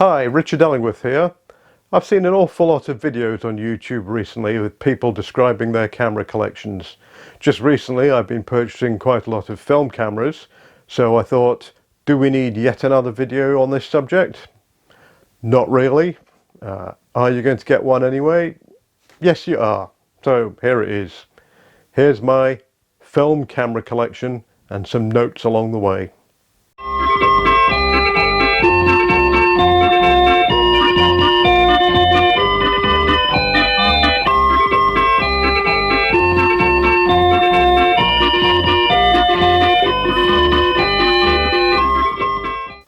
Hi, Richard Ellingworth here. I've seen an awful lot of videos on YouTube recently with people describing their camera collections. Just recently I've been purchasing quite a lot of film cameras, so I thought, do we need yet another video on this subject? Not really. Are you going to get one anyway? Yes you are. So here it is. Here's my film camera collection and some notes along the way.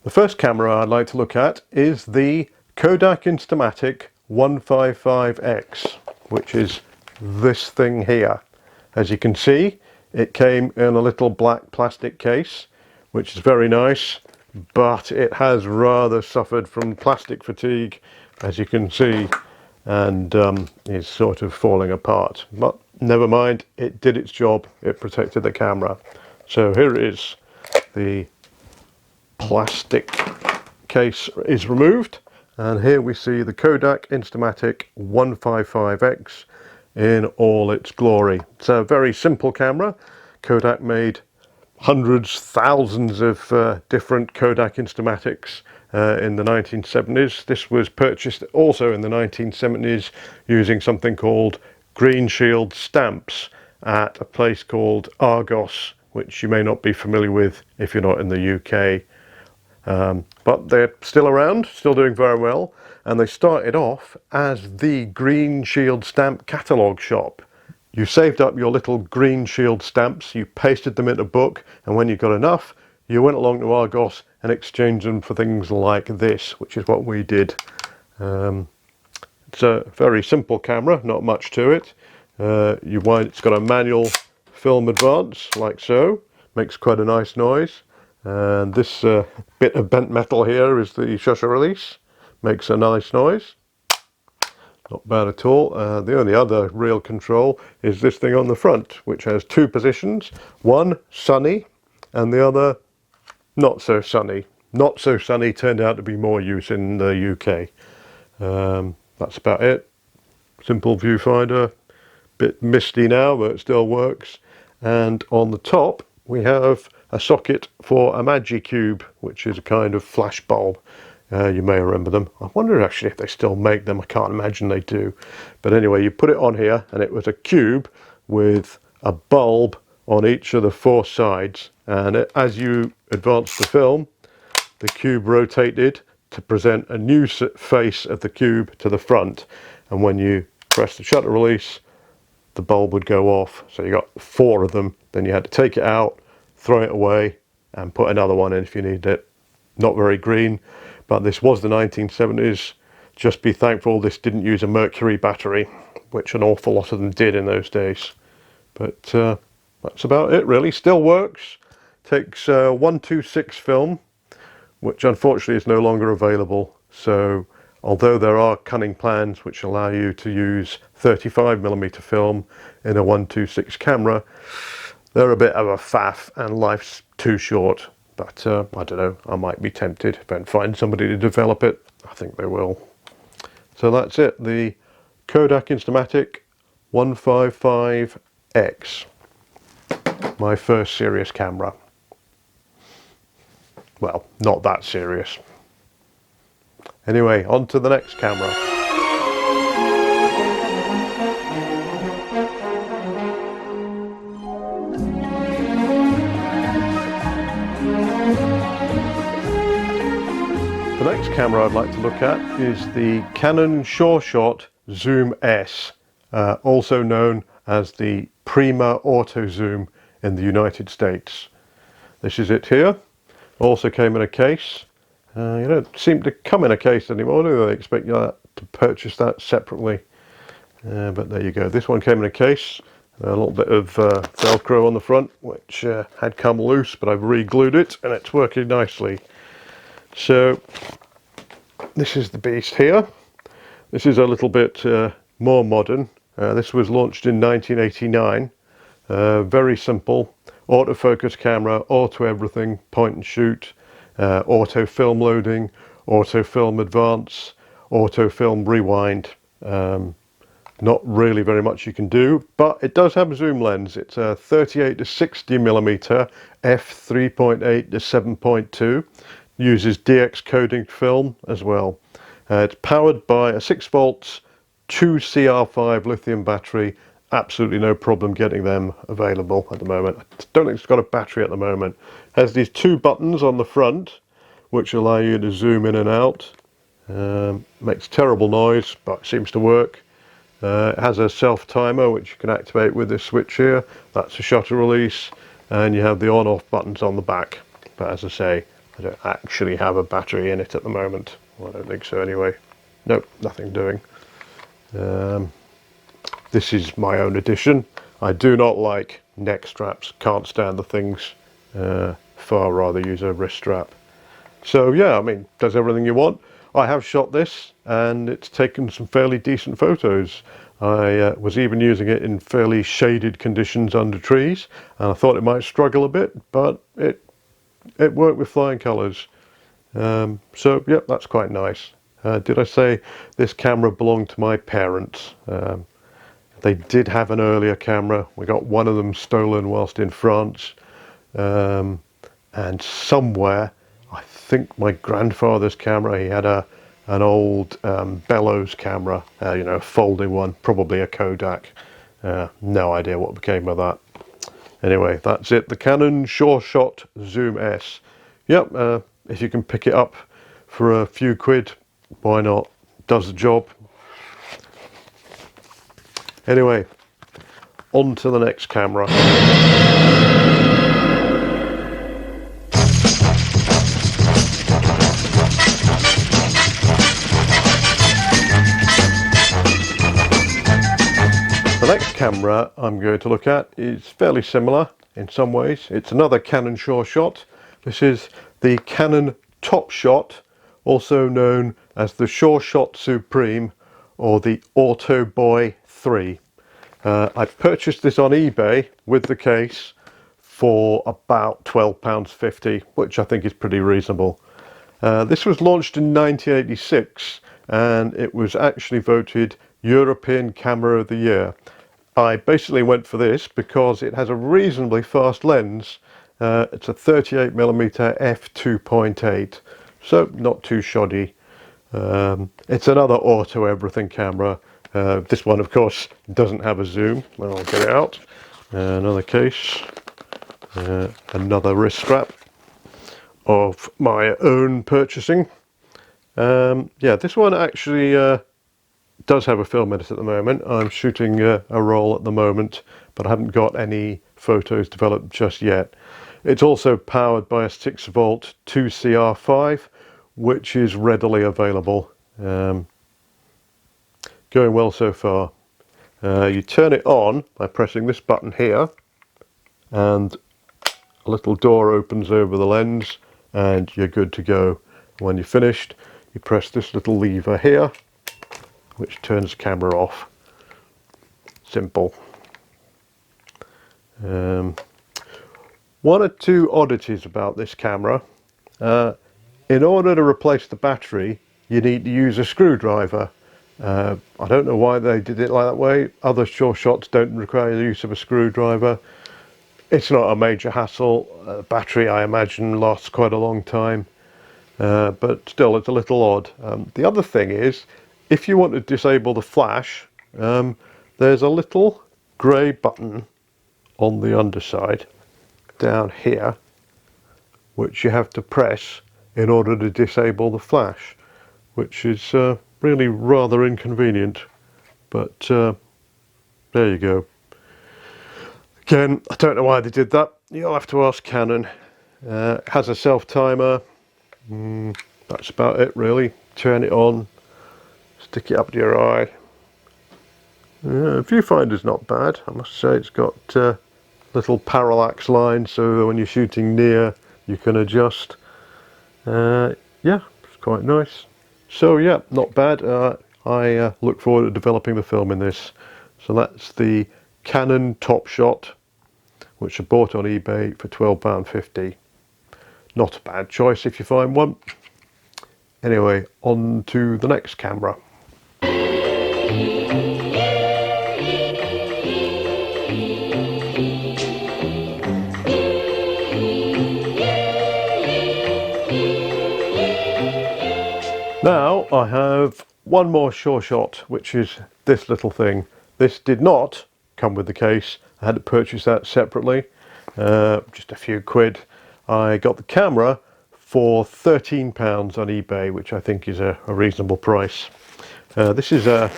The first camera I'd like to look at is the Kodak Instamatic 155X, which is this thing here. As you can see, it came in a little black plastic case, which is very nice, but it has rather suffered from plastic fatigue, as you can see, and is sort of falling apart. But never mind, it did its job, it protected the camera. So here it is. The plastic case is removed, and here we see the Kodak Instamatic 155X in all its glory. It's a very simple camera. Kodak made hundreds, thousands of different Kodak Instamatics in the 1970s. This was purchased also in the 1970s using something called green shield stamps at a place called Argos, which you may not be familiar with if you're not in the UK. But they're still around, still doing very well, and they started off as the Green Shield Stamp catalogue shop. You saved up your little Green Shield stamps, you pasted them in a book, and when you got enough, you went along to Argos and exchanged them for things like this, which is what we did. It's a very simple camera, not much to it. It's got a manual film advance, like so, makes quite a nice noise. And this bit of bent metal here is the shutter release, makes a nice noise, not bad at all. The only other real control is this thing on the front, which has two positions, one sunny and the other not so sunny. Not so sunny turned out to be more use in the UK. That's about it. Simple viewfinder, bit misty now but it still works, and on the top we have a socket for a Magic Cube, which is a kind of flash bulb. You may remember them. I wonder actually if they still make them. I can't imagine they do. But anyway, you put it on here and it was a cube with a bulb on each of the four sides. And as you advanced the film, the cube rotated to present a new face of the cube to the front. And when you press the shutter release, the bulb would go off. So you got four of them. Then you had to take it out, throw it away and put another one in if you need it. Not very green, but this was the 1970s. Just be thankful this didn't use a mercury battery, which an awful lot of them did in those days. But that's about it really. Still works. Takes 126 film, which unfortunately is no longer available. So although there are cunning plans which allow you to use 35mm film in a 126 camera, they're a bit of a faff and life's too short. But I don't know, I might be tempted if I can find somebody to develop it. I think they will. So that's it, the Kodak Instamatic 155X. My first serious camera. Well, not that serious. Anyway, on to the next camera. The next camera I'd like to look at is the Canon Shawshot Zoom S, also known as the Prima Auto Zoom in the United States. This is it here. Also came in a case. You don't seem to come in a case anymore, do they? Expect you to purchase that separately. But there you go. This one came in a case. A little bit of Velcro on the front, which had come loose, but I've re-glued it and it's working nicely. So this is the beast here. This is a little bit more modern. This was launched in 1989. Very simple autofocus camera, auto everything, point and shoot, auto film loading, autofilm advance, autofilm rewind. Not really very much you can do, but it does have a zoom lens. It's a 38 to 60 millimeter f3.8 to 7.2. Uses DX coding film as well. It's powered by a 6 volts 2CR5 lithium battery. Absolutely no problem getting them available at the moment. I don't think it's got a battery at the moment. It has these two buttons on the front which allow you to zoom in and out. Makes terrible noise, but it seems to work. It has a self timer which you can activate with this switch here. That's a shutter release, and you have the on off buttons on the back. But as I say, I don't actually have a battery in it at the moment. Well, I don't think so anyway. Nope, nothing doing. This is my own addition. I do not like neck straps, can't stand the things. Far rather use a wrist strap. So yeah, I mean, does everything you want. I have shot this and it's taken some fairly decent photos. I was even using it in fairly shaded conditions under trees, and I thought it might struggle a bit, but it worked with flying colours. So yep, that's quite nice. Did I say this camera belonged to my parents? They did have an earlier camera. We got one of them stolen whilst in France, and somewhere, I think my grandfather's camera, he had an old bellows camera, you know, a folding one, probably a Kodak. No idea what became of that. Anyway, that's it, the Canon Shawshot Zoom S. Yep, if you can pick it up for a few quid, why not? Does the job. Anyway, on to the next camera. The next camera I'm going to look at is fairly similar in some ways. It's another Canon Shawshot. This is the Canon Top Shot, also known as the Shawshot Supreme or the Auto Boy 3. I purchased this on eBay with the case for about £12.50, which I think is pretty reasonable. This was launched in 1986 and it was actually voted European Camera of the Year. I basically went for this because it has a reasonably fast lens. It's a 38mm f2.8, so not too shoddy. It's another auto everything camera. This one of course doesn't have a zoom. I'll get it out. Another case, another wrist strap of my own purchasing. Yeah, this one actually does have a film in it at the moment. I'm shooting a roll at the moment, but I haven't got any photos developed just yet. It's also powered by a 6 volt 2CR5, which is readily available. Going well so far. You turn it on by pressing this button here, and a little door opens over the lens and you're good to go. When you're finished, you press this little lever here, which turns the camera off. Simple. One or two oddities about this camera. In order to replace the battery, you need to use a screwdriver. I don't know why they did it like that way. Other Shawshots don't require the use of a screwdriver. It's not a major hassle. Battery, I imagine, lasts quite a long time. But still, it's a little odd. The other thing is, if you want to disable the flash, there's a little grey button on the underside down here, which you have to press in order to disable the flash, which is really rather inconvenient, but there you go. Again, I don't know why they did that. You'll have to ask Canon. It has a self timer. That's about it really. Turn it on, stick it up to your eye. Viewfinder's not bad, I must say. It's got little parallax lines, so when you're shooting near you can adjust. Yeah, it's quite nice. So yeah, not bad. I look forward to developing the film in this. So that's the Canon Top Shot, which I bought on eBay for £12.50. Not a bad choice if you find one. Anyway, on to the next camera. Now I have one more Shawshot, which is this little thing. This did not come with the case. I had to purchase that separately, just a few quid. I got the camera for £13 on eBay, which I think is a reasonable price. This is as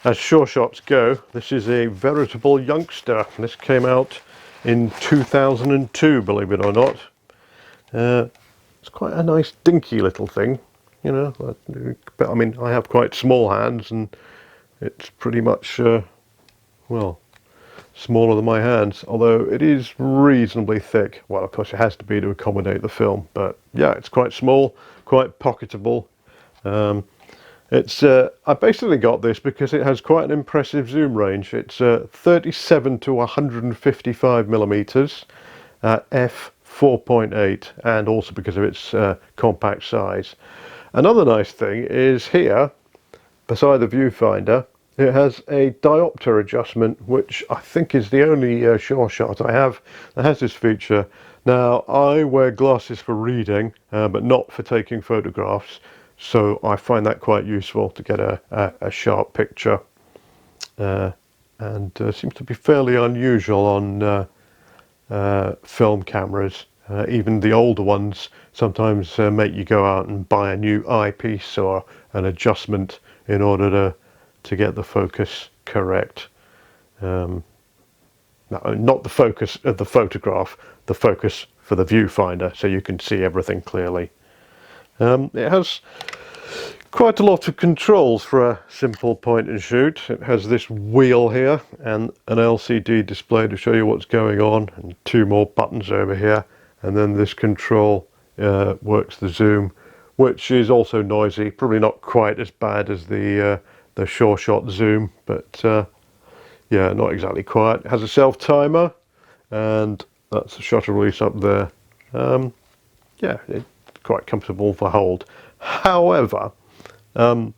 Shawshots go, this is a veritable youngster. This came out in 2002, believe it or not. It's quite a nice dinky little thing. You know, but I mean, I have quite small hands, and it's pretty much, well, smaller than my hands, although it is reasonably thick. Well, of course it has to be to accommodate the film, but yeah, it's quite small, quite pocketable. I basically got this because it has quite an impressive zoom range. It's 37 to 155 millimeters at f/4.8, and also because of its compact size. Another nice thing is here, beside the viewfinder, it has a diopter adjustment, which I think is the only Shawshot I have that has this feature. Now, I wear glasses for reading, but not for taking photographs, so I find that quite useful to get a sharp picture. And seems to be fairly unusual on film cameras. Even the older ones sometimes make you go out and buy a new eyepiece or an adjustment in order to get the focus correct. No, not the focus of the photograph, the focus for the viewfinder, so you can see everything clearly. It has quite a lot of controls for a simple point and shoot. It has this wheel here and an LCD display to show you what's going on, and two more buttons over here. And then this control works the zoom, which is also noisy. Probably not quite as bad as the Shawshot zoom, but yeah, not exactly quiet. It has a self timer, and that's the shutter release up there. Yeah, it's quite comfortable for hold. However, oh,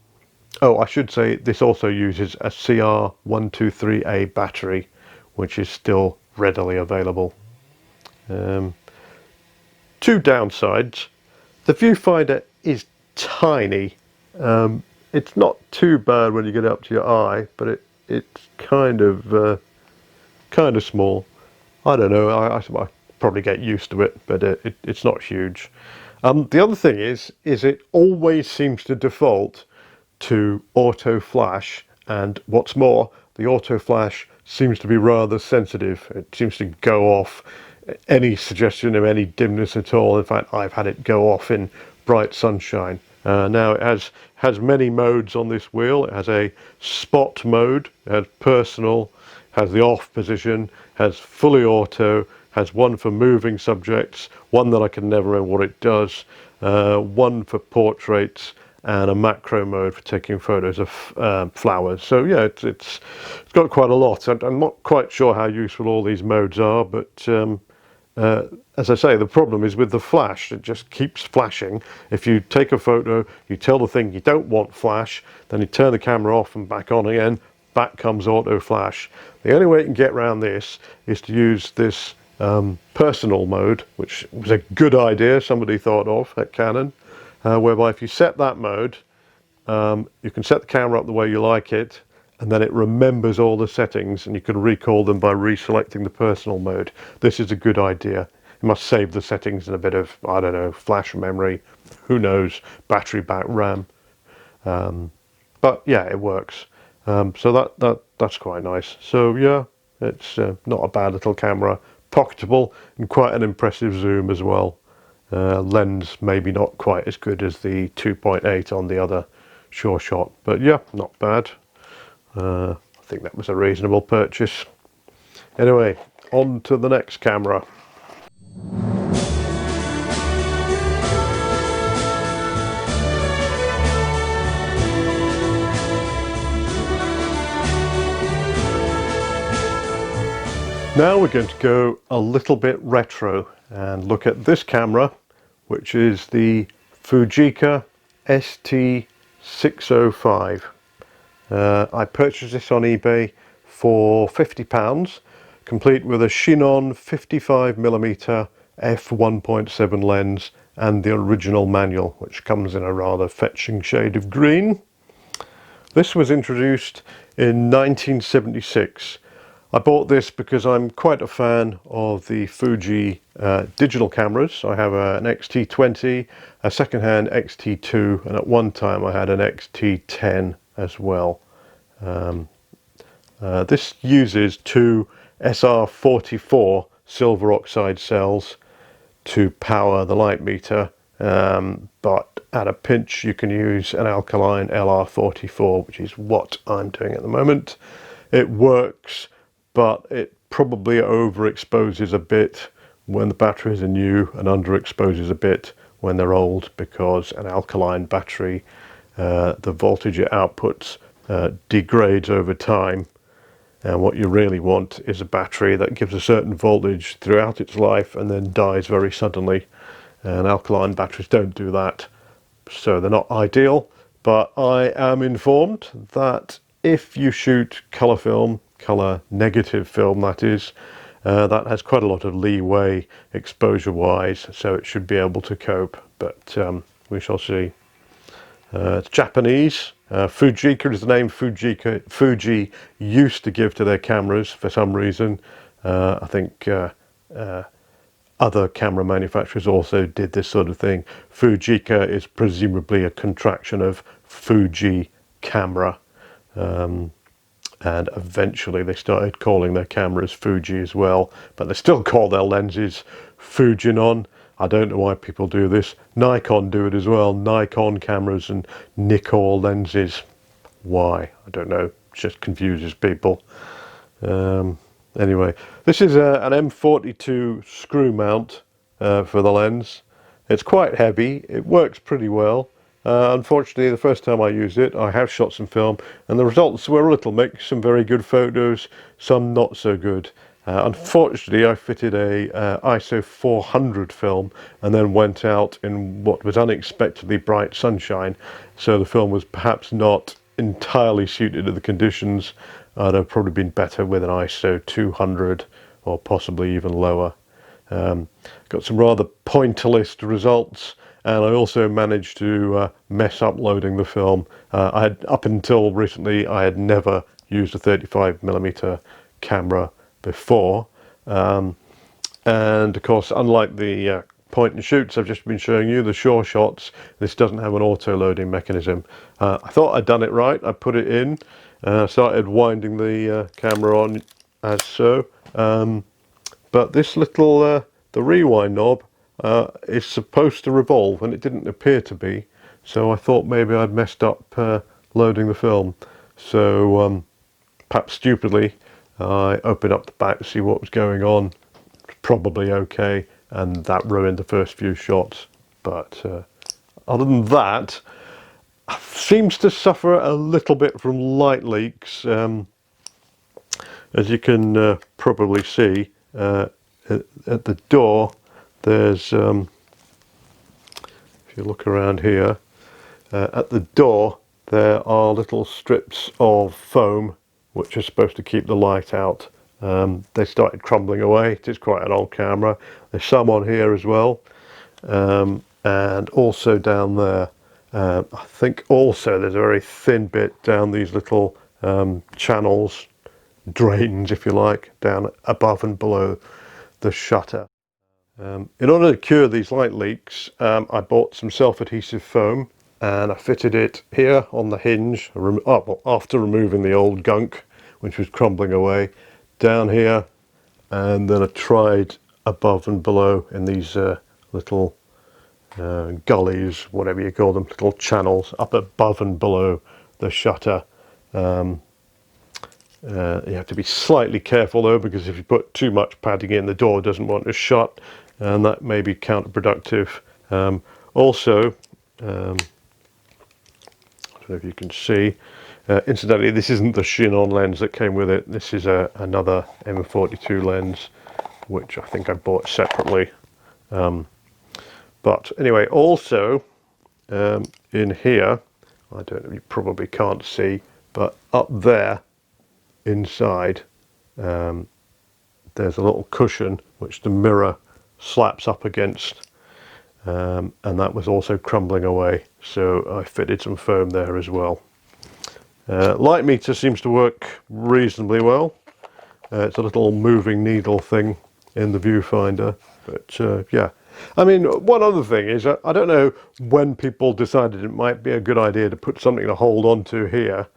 I should say this also uses a CR123A battery, which is still readily available. Two downsides. The viewfinder is tiny. It's not too bad when you get up to your eye, but it's kind of small. I don't know. I probably get used to it, but it's not huge. The other thing is it always seems to default to auto flash, and what's more, the auto flash seems to be rather sensitive. It seems to go off any suggestion of any dimness at all. In fact, I've had it go off in bright sunshine. Now it has many modes on this wheel. It has a spot mode, it has personal, has the off position, has fully auto, has one for moving subjects, one that I can never remember what it does, one for portraits, and a macro mode for taking photos of flowers. So yeah, it's got quite a lot. I'm not quite sure how useful all these modes are, but as I say, the problem is with the flash. It just keeps flashing. If you take a photo, you tell the thing you don't want flash, then you turn the camera off and back on again, back comes auto flash. The only way you can get around this is to use this personal mode, which was a good idea somebody thought of at Canon, whereby if you set that mode, you can set the camera up the way you like it, and then it remembers all the settings, and you can recall them by reselecting the personal mode. This is a good idea. You must save the settings in a bit of, I don't know, flash memory, who knows, battery back RAM. But yeah, it works. So that's quite nice. So yeah, it's not a bad little camera, pocketable, and quite an impressive zoom as well. Lens maybe not quite as good as the 2.8 on the other Shawshot, but yeah, not bad. I think that was a reasonable purchase. Anyway, on to the next camera. Now we're going to go a little bit retro and look at this camera, which is the Fuji Qey ST605. I purchased this on eBay for £50, complete with a Chinon 55mm f1.7 lens and the original manual, which comes in a rather fetching shade of green. This was introduced in 1976. I bought this because I'm quite a fan of the Fuji digital cameras. I have an X-T20, a second-hand X-T2, and at one time I had an X-T10 as well. This uses two SR44 silver oxide cells to power the light meter, but at a pinch you can use an alkaline LR44, which is what I'm doing at the moment. It works, but it probably overexposes a bit when the batteries are new and underexposes a bit when they're old, because an alkaline battery, the voltage it outputs degrades over time. And what you really want is a battery that gives a certain voltage throughout its life and then dies very suddenly. And alkaline batteries don't do that, so they're not ideal. But I am informed that if you shoot colour film, colour negative film that is, that has quite a lot of leeway exposure wise, so it should be able to cope, but we shall see. It's Japanese. Fujiqey is the name Fuji used to give to their cameras for some reason. I think other camera manufacturers also did this sort of thing. Fujiqey is presumably a contraction of Fuji camera. And eventually they started calling their cameras Fuji as well, but they still call their lenses Fujinon. I don't know why people do this. Nikon do it as well. Nikon cameras and Nikkor lenses. Why? I don't know. It just confuses people. Anyway, this is an M42 screw mount for the lens. It's quite heavy. It works pretty well. Unfortunately, the first time I used it, I have shot some film, and the results were a little mixed. Some very good photos, some not so good. Unfortunately, I fitted a ISO 400 film and then went out in what was unexpectedly bright sunshine, so the film was perhaps not entirely suited to the conditions. I'd have probably been better with an ISO 200 or possibly even lower. Got some rather pointillist results, and I also managed to mess up loading the film. Up until recently, I had never used a 35mm camera before, and of course, unlike the point and shoots I've just been showing you, the Shawshots, this doesn't have an auto loading mechanism. I thought I'd done it right. I put it in, started winding the camera on as so, but this little the rewind knob is supposed to revolve, and it didn't appear to be, so I thought maybe I'd messed up loading the film. So perhaps stupidly I opened up the back to see what was going on. It's probably okay, and that ruined the first few shots. But other than that, seems to suffer a little bit from light leaks. As you can probably see at the door, there's if you look around here, at the door there are little strips of foam which are supposed to keep the light out. They started crumbling away. It is quite an old camera. There's some on here as well, and also down there. I think also there's a very thin bit down these little channels, drains if you like, down above and below the shutter. In order to cure these light leaks, I bought some self-adhesive foam, and I fitted it here on the hinge after removing the old gunk which was crumbling away, down here, and then I tried above and below in these little gullies, whatever you call them, little channels up above and below the shutter. You have to be slightly careful though, because if you put too much padding in, the door doesn't want to shut, and that may be counterproductive. Also, I don't know if you can see, incidentally, this isn't the Chinon lens that came with it. This is another M42 lens, which I think I bought separately. But anyway, also in here, I don't know, you probably can't see, but up there inside there's a little cushion which the mirror slaps up against, and that was also crumbling away, so I fitted some foam there as well. Light meter seems to work reasonably well. It's a little moving needle thing in the viewfinder, but yeah. I mean, one other thing is, I don't know when people decided it might be a good idea to put something to hold on to here,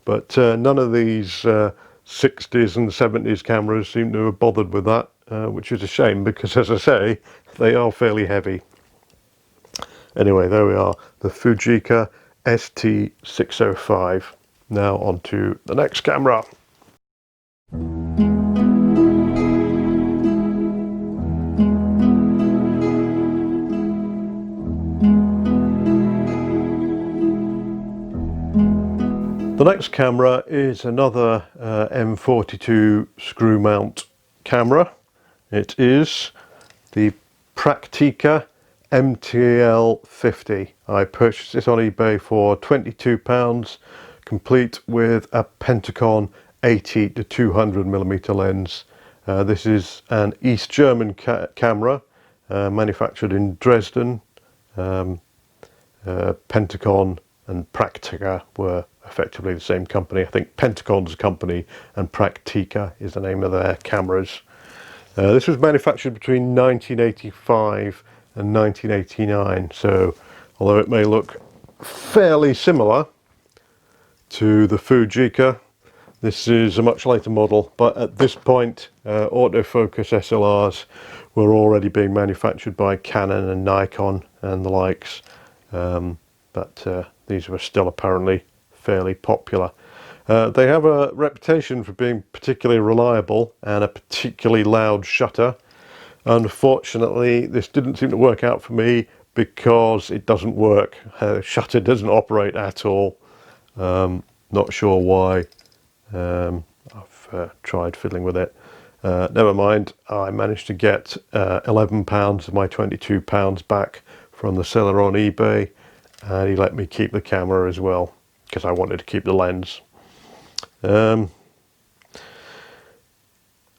but none of these 60s and 70s cameras seem to have bothered with that, which is a shame because, as I say, they are fairly heavy. Anyway, there we are, the Fuji Qey ST 605. Now on to the next camera. The next camera is another M42 screw mount camera. It is the Practica MTL50. I purchased this on eBay for £22, complete with a Pentacon 80 to 200mm lens. This is an East German camera, manufactured in Dresden. Pentacon and Practica were effectively the same company. I think Pentacon's a company and Practica is the name of their cameras. This was manufactured between 1985 and 1989, so although it may look fairly similar to the Fuji Qey, this is a much later model, but at this point autofocus SLRs were already being manufactured by Canon and Nikon and the likes, but these were still apparently fairly popular. They have a reputation for being particularly reliable and a particularly loud shutter. Unfortunately, this didn't seem to work out for me because it doesn't work. Shutter doesn't operate at all. Not sure why. I've tried fiddling with it. Never mind, I managed to get £11 of my £22 back from the seller on eBay, and he let me keep the camera as well because I wanted to keep the lens.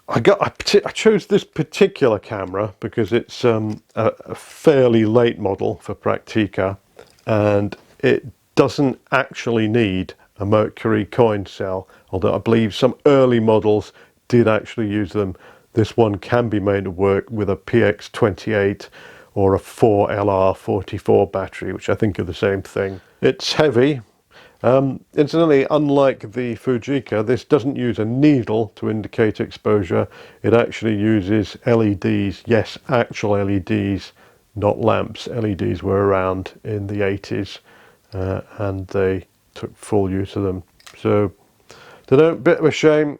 I chose this particular camera because it's a fairly late model for Practica, and it doesn't actually need a mercury coin cell, although I believe some early models did actually use them. This one can be made to work with a PX28 or a 4LR44 battery, which I think are the same thing. It's heavy. Incidentally, unlike the Fuji Qey, this doesn't use a needle to indicate exposure. It actually uses LEDs. Yes, actual LEDs, not lamps. LEDs were around in the 80s and they took full use of them. So, don't know, bit of a shame.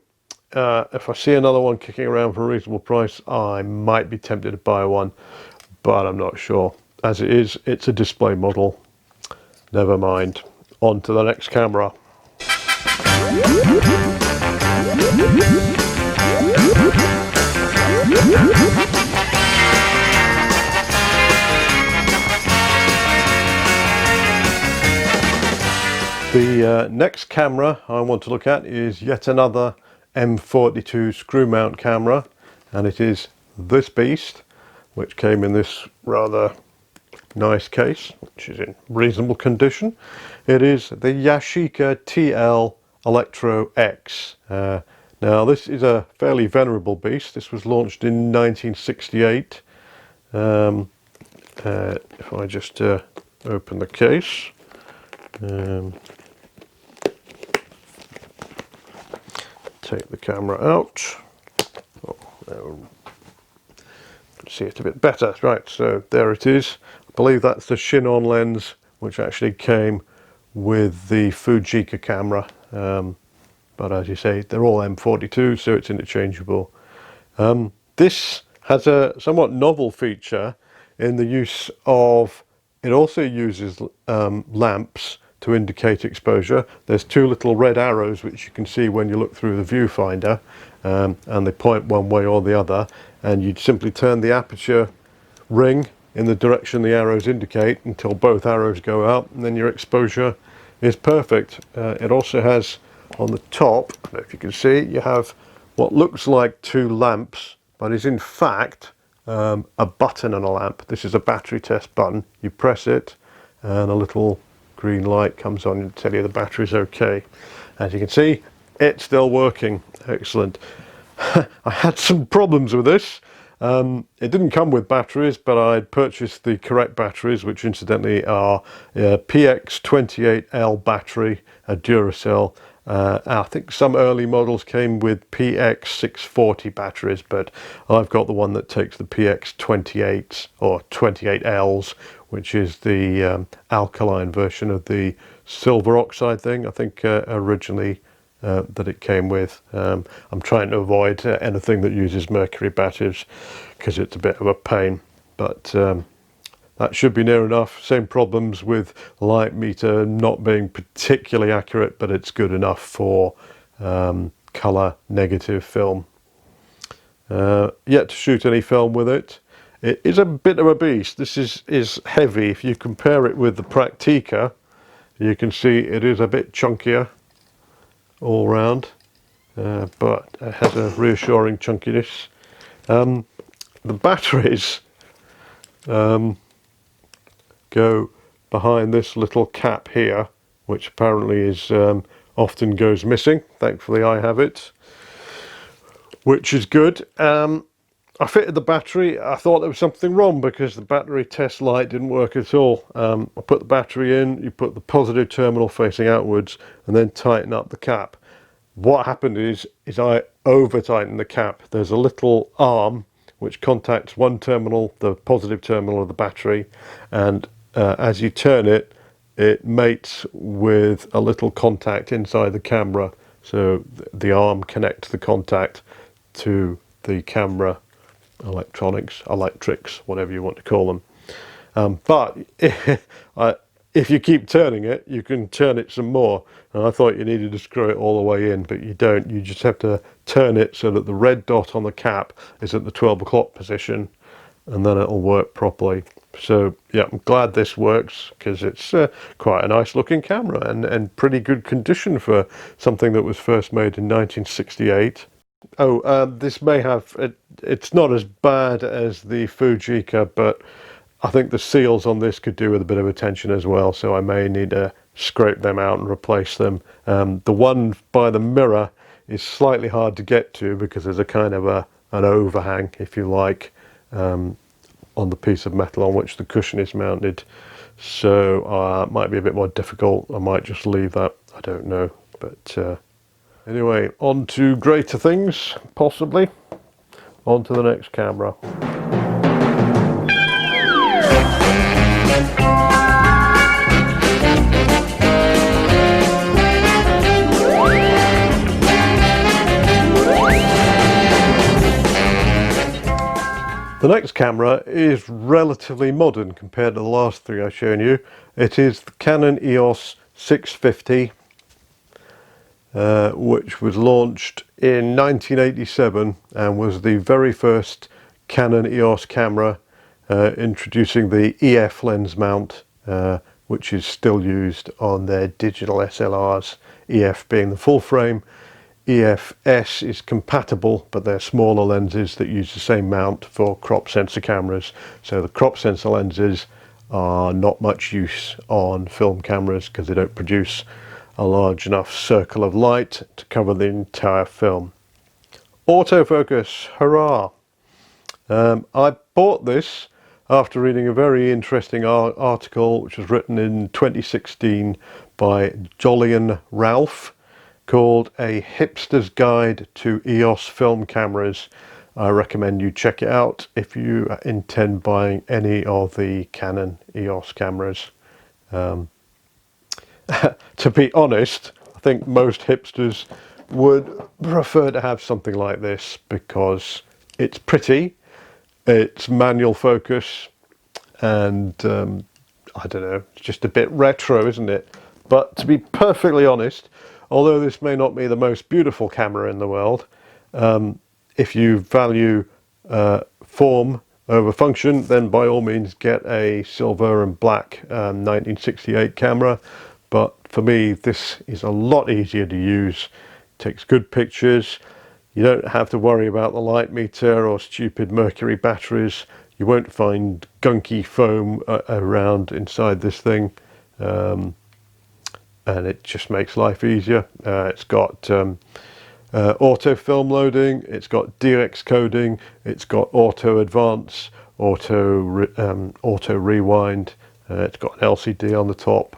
If I see another one kicking around for a reasonable price, I might be tempted to buy one, but I'm not sure. As it is, it's a display model. Never mind. On to the next camera. The next camera I want to look at is yet another M42 screw mount camera, and it is this beast, which came in this rather nice case, which is in reasonable condition. It is the Yashica TL Electro X. Now this is a fairly venerable beast. This was launched in 1968. If I just open the case, take the camera out. Oh, see it a bit better. Right, so there it is. I believe that's the Chinon lens which actually came with the Fuji Qey camera, but as you say, they're all M42, so it's interchangeable. This has a somewhat novel feature in the use of, it also uses lamps to indicate exposure. There's two little red arrows which you can see when you look through the viewfinder, and they point one way or the other, and you'd simply turn the aperture ring in the direction the arrows indicate until both arrows go out, and then your exposure is perfect. It also has on the top, I don't know if you can see, you have what looks like two lamps, but is in fact a button and a lamp. This is a battery test button. You press it and a little green light comes on to tell you the battery's okay. As you can see, it's still working. Excellent. I had some problems with this. It didn't come with batteries, but I'd purchased the correct batteries, which incidentally are PX28L battery, a Duracell. I think some early models came with PX640 batteries, but I've got the one that takes the PX28s or 28Ls, which is the alkaline version of the silver oxide thing, I think originally that it came with. I'm trying to avoid anything that uses mercury batteries because it's a bit of a pain, but that should be near enough. Same problems with light meter not being particularly accurate, but it's good enough for color negative film. Yet to shoot any film with it. It is a bit of a beast. This is heavy. If you compare it with the Practica, you can see it is a bit chunkier all round, but it has a reassuring chunkiness. The batteries go behind this little cap here, which apparently is often goes missing. Thankfully I have it, which is good. I fitted the battery. I thought there was something wrong because the battery test light didn't work at all. I put the battery in, you put the positive terminal facing outwards and then tighten up the cap. What happened is I over tightened the cap. There's a little arm which contacts one terminal, the positive terminal of the battery, and as you turn it, it mates with a little contact inside the camera. So the arm connects the contact to the camera electrics, whatever you want to call them. But if you keep turning it, you can turn it some more. And I thought you needed to screw it all the way in, but you don't. You just have to turn it so that the red dot on the cap is at the 12 o'clock position, and then it'll work properly. So yeah, I'm glad this works because it's quite a nice looking camera and pretty good condition for something that was first made in 1968. Oh, this may have, it's not as bad as the Fuji Qey, but I think the seals on this could do with a bit of attention as well, so I may need to scrape them out and replace them. The one by the mirror is slightly hard to get to because there's a kind of an overhang, if you like, on the piece of metal on which the cushion is mounted, so it might be a bit more difficult. I might just leave that, I don't know, but anyway, on to greater things, possibly. On to the next camera. The next camera is relatively modern compared to the last three I've shown you. It is the Canon EOS 650. Which was launched in 1987 and was the very first Canon EOS camera, introducing the EF lens mount, which is still used on their digital SLRs, EF being the full frame. EF-S is compatible, but they're smaller lenses that use the same mount for crop sensor cameras. So the crop sensor lenses are not much use on film cameras because they don't produce a large enough circle of light to cover the entire film. Autofocus, hurrah! I bought this after reading a very interesting article which was written in 2016 by Jolyon Ralph called A Hipster's Guide to EOS Film Cameras. I recommend you check it out if you intend buying any of the Canon EOS cameras. To be honest, I think most hipsters would prefer to have something like this because it's pretty, it's manual focus, and I don't know, it's just a bit retro, isn't it? But to be perfectly honest, although this may not be the most beautiful camera in the world, if you value form over function, then by all means get a silver and black 1968 camera. But for me, this is a lot easier to use. Takes good pictures. You don't have to worry about the light meter or stupid mercury batteries. You won't find gunky foam around inside this thing, and it just makes life easier. It's got auto film loading, it's got DX coding, it's got auto advance, auto rewind, it's got an LCD on the top.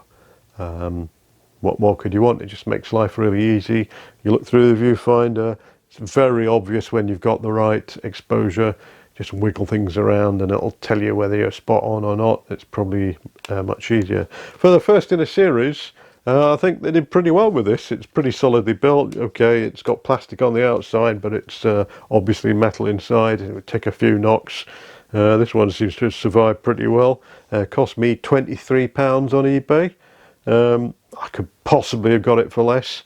What more could you want? It just makes life really easy. You look through the viewfinder, it's very obvious when you've got the right exposure. Just wiggle things around and it'll tell you whether you're spot on or not. It's probably much easier. For the first in a series, I think they did pretty well with this. It's pretty solidly built. Okay, it's got plastic on the outside, but it's obviously metal inside. It would take a few knocks. This one seems to have survived pretty well. Cost me £23 on eBay. I could possibly have got it for less,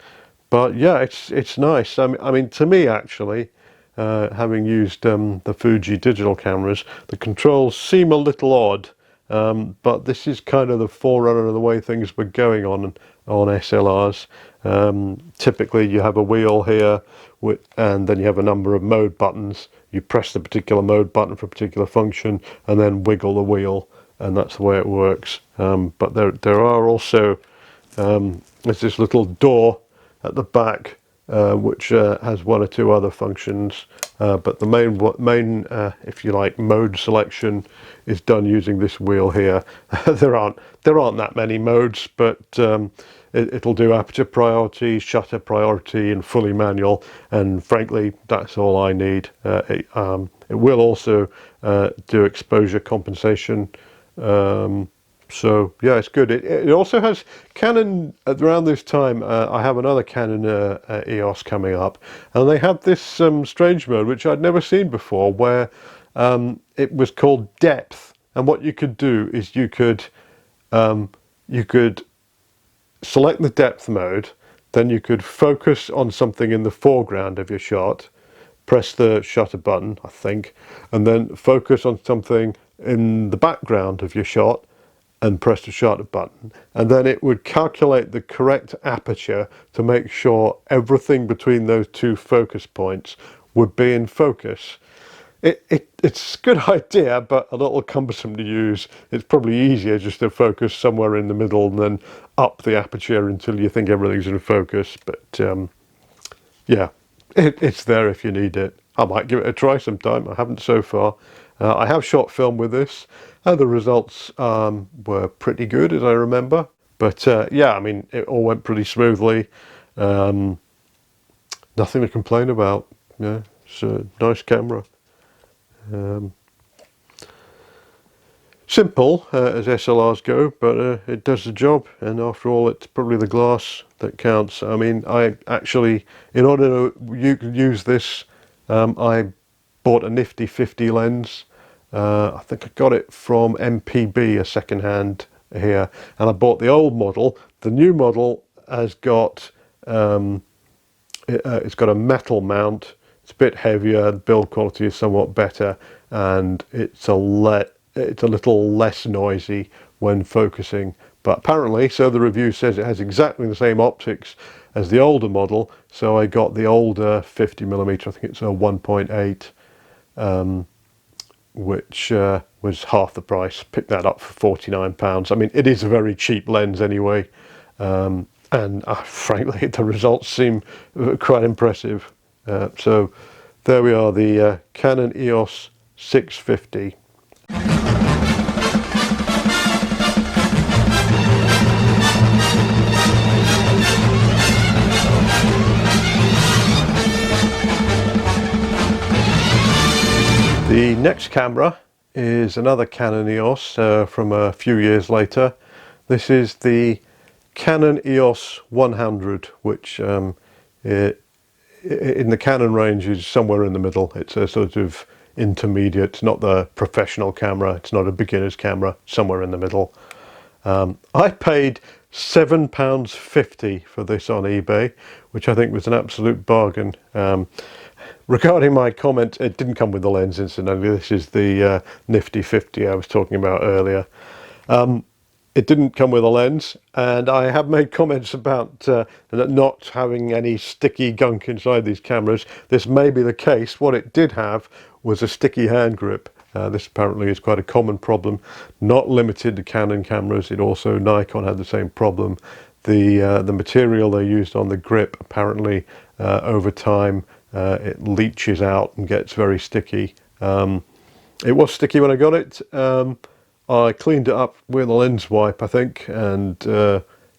but yeah, it's nice. I mean, to me actually, having used the Fuji digital cameras, the controls seem a little odd, but this is kind of the forerunner of the way things were going on SLRs. Typically you have a wheel here and then you have a number of mode buttons. You press the particular mode button for a particular function and then wiggle the wheel, and that's the way it works. But there are also there's this little door at the back which has one or two other functions, but the main if you like, mode selection is done using this wheel here. there aren't that many modes, but it'll do aperture priority, shutter priority, and fully manual, and frankly that's all I need. It will also do exposure compensation. So yeah, it's good. It also has Canon. Around this time I have another Canon EOS coming up, and they have this strange mode which I'd never seen before, where it was called depth, and what you could do is you could select the depth mode, then you could focus on something in the foreground of your shot, press the shutter button I think, and then focus on something in the background of your shot and press the shutter button, and then it would calculate the correct aperture to make sure everything between those two focus points would be in focus. It's a good idea, but a little cumbersome to use. It's probably easier just to focus somewhere in the middle and then up the aperture until you think everything's in focus. But yeah, it's there if you need it. I might give it a try sometime. I haven't so far. I have shot film with this. The results were pretty good, as I remember. But yeah, I mean, it all went pretty smoothly. Nothing to complain about. Yeah, it's a nice camera. Simple as SLRs go, but it does the job, and after all it's probably the glass that counts. I mean, I actually, in order to use this, I bought a nifty 50 lens. I think I got it from MPB, a second-hand here, and I bought the old model. The new model has got it's got a metal mount. It's a bit heavier, the build quality is somewhat better, and it's a little less noisy when focusing. But apparently, so the review says, it has exactly the same optics as the older model, so I got the older 50mm, I think it's a 1.8, which was half the price. Picked that up for £49. I mean, it is a very cheap lens anyway, and frankly the results seem quite impressive. So there we are, the Canon EOS 650. The next camera is another Canon EOS from a few years later. This is the Canon EOS 100, which in the Canon range is somewhere in the middle. It's a sort of intermediate. It's not the professional camera, it's not a beginner's camera, somewhere in the middle. I paid £7.50 for this on eBay, which I think was an absolute bargain. Regarding my comment, it didn't come with the lens, incidentally. This is the nifty 50 I was talking about earlier. It didn't come with a lens, and I have made comments about not having any sticky gunk inside these cameras. This may be the case. What it did have was a sticky hand grip. This apparently is quite a common problem, not limited to Canon cameras. It also, Nikon had the same problem. The material they used on the grip, apparently over time it leaches out and gets very sticky. It was sticky when I got it. I cleaned it up with a lens wipe, I think, and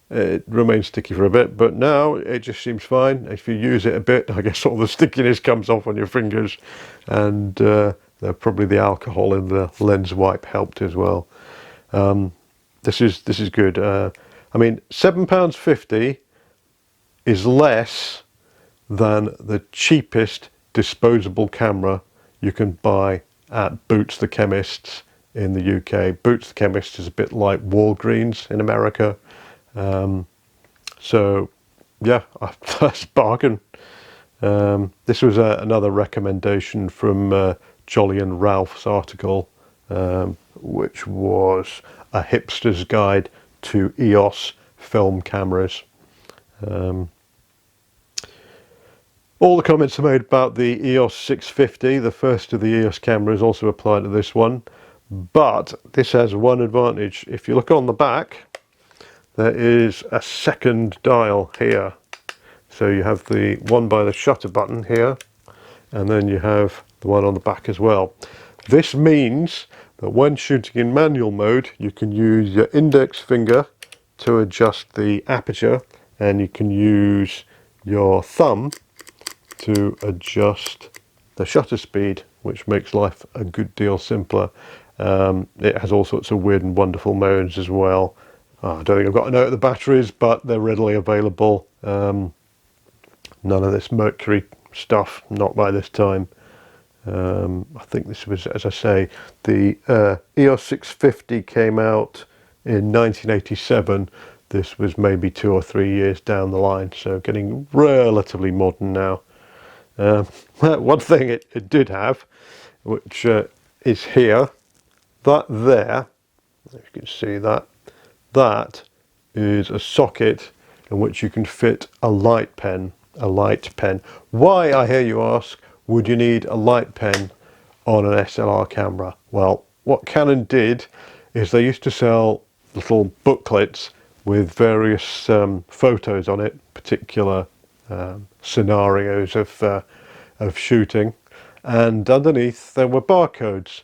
it remained sticky for a bit, but now it just seems fine. If you use it a bit, I guess all the stickiness comes off on your fingers, and probably the alcohol in the lens wipe helped as well. This is good. I mean, £7.50 is less than the cheapest disposable camera you can buy at Boots the Chemist's in the UK. Boots the Chemist is a bit like Walgreens in America. So yeah, that's a bargain. This was another recommendation from Jolly and Ralph's article, which was a hipster's guide to EOS film cameras. All the comments are made about the EOS 650, the first of the EOS cameras, also apply to this one. But this has one advantage. If you look on the back, there is a second dial here. So you have the one by the shutter button here, and then you have the one on the back as well. This means that when shooting in manual mode, you can use your index finger to adjust the aperture, and you can use your thumb to adjust the shutter speed, which makes life a good deal simpler. It has all sorts of weird and wonderful modes as well. I don't think I've got a note of the batteries, but they're readily available. None of this mercury stuff, not by this time. I think this was, as I say, the EOS 650 came out in 1987. This was maybe 2 or 3 years down the line, so getting relatively modern now. One thing it did have, which is here, that there, if you can see that, that is a socket in which you can fit a light pen. A light pen. Why, I hear you ask, would you need a light pen on an SLR camera? Well, what Canon did is they used to sell little booklets with various photos on it, particular scenarios of shooting, and underneath there were barcodes.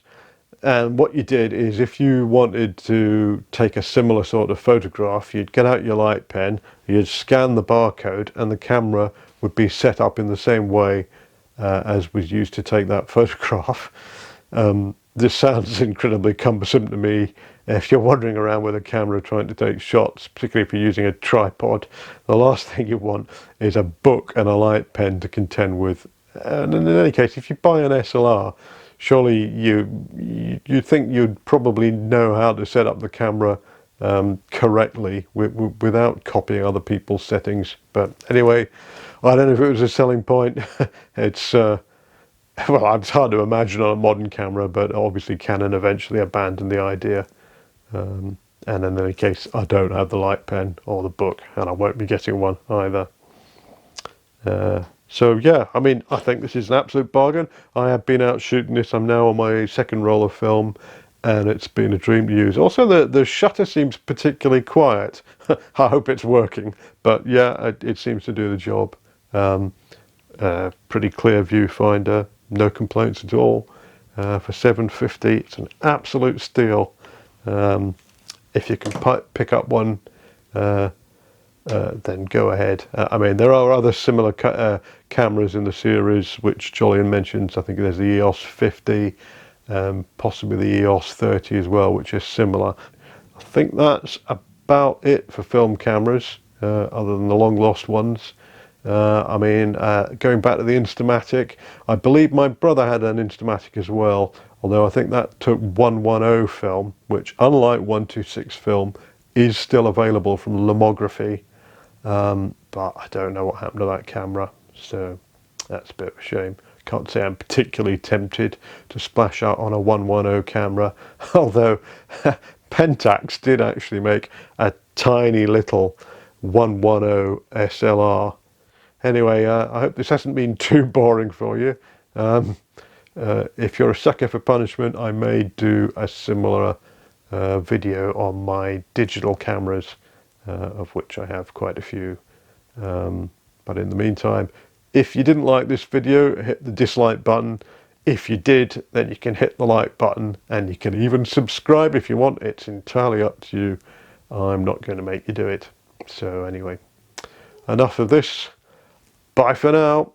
And what you did is, if you wanted to take a similar sort of photograph, you'd get out your light pen, you'd scan the barcode, and the camera would be set up in the same way as was used to take that photograph. This sounds incredibly cumbersome to me. If you're wandering around with a camera trying to take shots, particularly if you're using a tripod, the last thing you want is a book and a light pen to contend with. And in any case, if you buy an SLR, surely you think you'd probably know how to set up the camera correctly without copying other people's settings. But anyway, I don't know if it was a selling point. It's well, it's hard to imagine on a modern camera, but obviously Canon eventually abandoned the idea. And in any case, I don't have the light pen or the book, and I won't be getting one either. So yeah, I mean, I think this is an absolute bargain. I have been out shooting this. I'm now on my second roll of film, and it's been a dream to use. Also, the shutter seems particularly quiet. I hope it's working, but yeah, it seems to do the job. Pretty clear viewfinder, no complaints at all. For $7.50, it's an absolute steal. If you can pick up one, then go ahead. I mean, there are other similar cameras in the series which Jolyon mentions. I think there's the EOS 50, possibly the EOS 30 as well, which is similar. I think that's about it for film cameras, other than the long lost ones. I mean, going back to the Instamatic, I believe my brother had an Instamatic as well, although I think that took 110 film, which, unlike 126 film, is still available from Lomography. But I don't know what happened to that camera, so that's a bit of a shame. can't say I'm particularly tempted to splash out on a 110 camera, although Pentax did actually make a tiny little 110 SLR. Anyway, I hope this hasn't been too boring for you. If you're a sucker for punishment, I may do a similar video on my digital cameras, of which I have quite a few. But in the meantime, if you didn't like this video, hit the dislike button. If you did, then you can hit the like button, and you can even subscribe if you want. It's entirely up to you. I'm not going to make you do it. So anyway, enough of this. Bye for now.